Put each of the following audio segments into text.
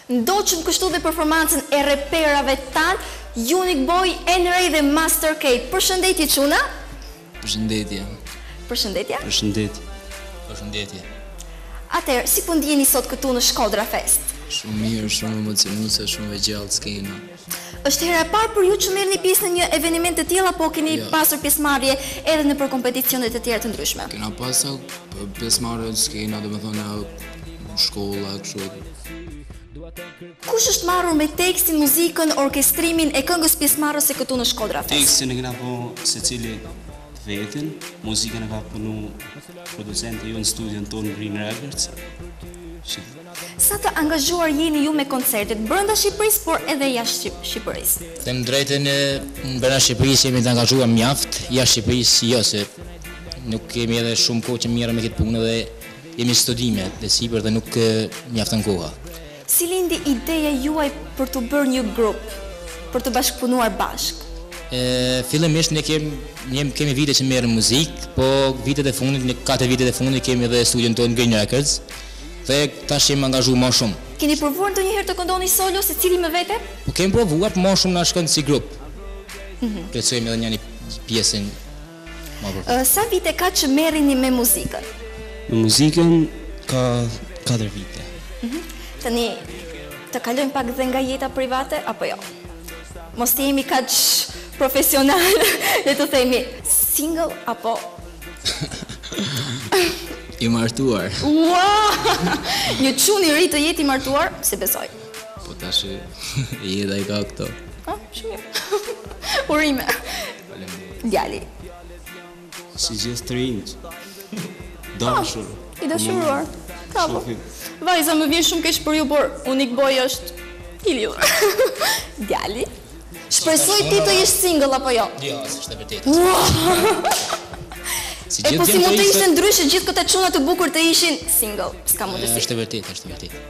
Ndoqëm kështu dhe performancën e reperave tanë, Unique Boy, NRA dhe Master K. Përshëndetje çuna. Përshëndetje. Përshëndetje. Përshëndetje. Përshëndetje. Atëherë, si po ndjeni sot këtu në Shkodra Fest? Shumë mirë, shumë emocionuese, shumë e gjallë skena. Është hera e parë për ju që merrni pjesë në një eveniment të tillë apo keni pasur pjesëmarrje edhe në për kompeticione të tjera të ndryshme? Kena pasur pjesëmarrje në skena, domethënë në shkolla kështu. Kush është marrur me tekstin, muzikën, orkestrimin e këngës pjesëmarrëse këtu në Shkodra Fest? Tekstin e kena po secili vetin, muzikën e ka punu producenti ju në studion tonë Green Records. Sa të angazhuar jeni ju me koncertet brenda Shqipërisë, por edhe jashtë Shqipërisë? Them drejtën, brenda Shqipërisë jemi të angazhuar mjaft, jashtë Shqipërisë jo, se nuk kemi edhe shumë kohë që mirë me këtë punë dhe jemi studime dhe sipër dhe nuk mjafton koha. Si lindi ideja juaj për të bërë një grup, për të bashkëpunuar bashkë? Fillimisht ne kemi vite që merrem muzikë, po vitet e fundit, në 4 vitet e fundit kemi edhe studion tonë Green Records. Dhe tash jemi angazhuar më shumë. Keni provuar ndonjëherë të këndoni solo secili me vete? Po kemi provuar, po më shumë na shkon si grup. Kërcojmë edhe një pjesën më përpara. Sa vite ka që merrini me muzikën? Me muzikën ka 4 vite. Tani të kalojmë pak dhe nga jeta private apo jo? Mos të jemi kaq profesional, le të themi single apo I martuar. Wow! Një çun i ri të jetë i martuar, se besoj. Po tash jeta I ka këto. Shumë mirë. Urime. Djali. Si gjithë të rinjë. Dashur. I dashuruar. Bravo. Vajza, më vjen shumë keq për ju, por Unique Boy është I lidhur. Djali. Shpresoj ti të jesh single apo jo? Jo, është e vërtetë. E po si mund të ishte ndryshe gjithë këta çuna të bukur të ishin single, s'ka mundësi. Është e vërtetë, është e vërtetë.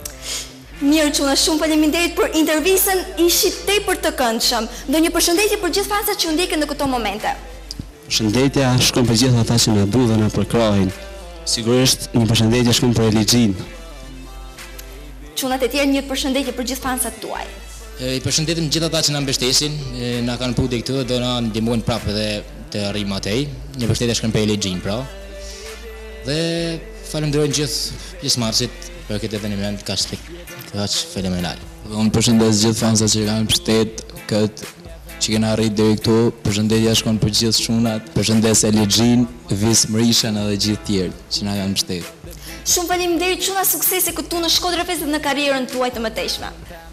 Mirë çuna, shumë faleminderit për intervistën, ishit tepër të këndshëm. Ndonjë përshëndetje për gjithë fansat që u ndjekin në këto momente. Përshëndetja shkon për gjithë ata që na du dhe na përkrahin. Sigurisht një përshëndetje shkon për Eligjin. Çunat e tjerë, një përshëndetje për gjithë fansat tuaj. I përshëndetim gjithë ata që na mbështesin, na kanë puti këtu dhe na ndihmojnë prapë edhe të arrijmë atej. Një përshëndetje shkon për Eligjin, pra. Dhe falenderojmë gjithë pjesëmarrësit për këtë eveniment kaq fenomenal. Unë përshëndes gjithë fansat që kanë mbështet këtë që kena arrit deri këtu. Përshëndetja shkon për gjithë shunat. Përshëndes Eligjin, Vis Mrishan edhe gjithë tjerë që na kanë mbështetur. Shumë faleminderit çuna, suksese këtu në Shkodra Fest dhe në karrierën tuaj të mëtejshme.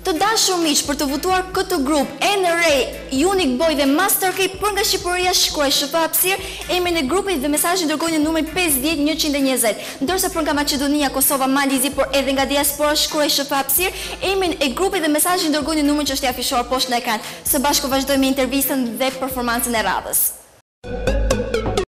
Të dashur miq, për të votuar këtë grup NRA, Unique Boy dhe Master K për nga Shqipëria, shkruaj SHP hapësirë, emrin e grupit dhe mesazhin dërgojnë në numrin 50120. Ndërsa për nga Maqedonia, Kosova, Malizi, por edhe nga diaspora, shkruaj SHP hapësirë, emrin e grupit dhe mesazhin dërgojnë në numrin që është I afishuar poshtë në ekran. Së bashku vazhdojmë intervistën dhe performancën e radhës.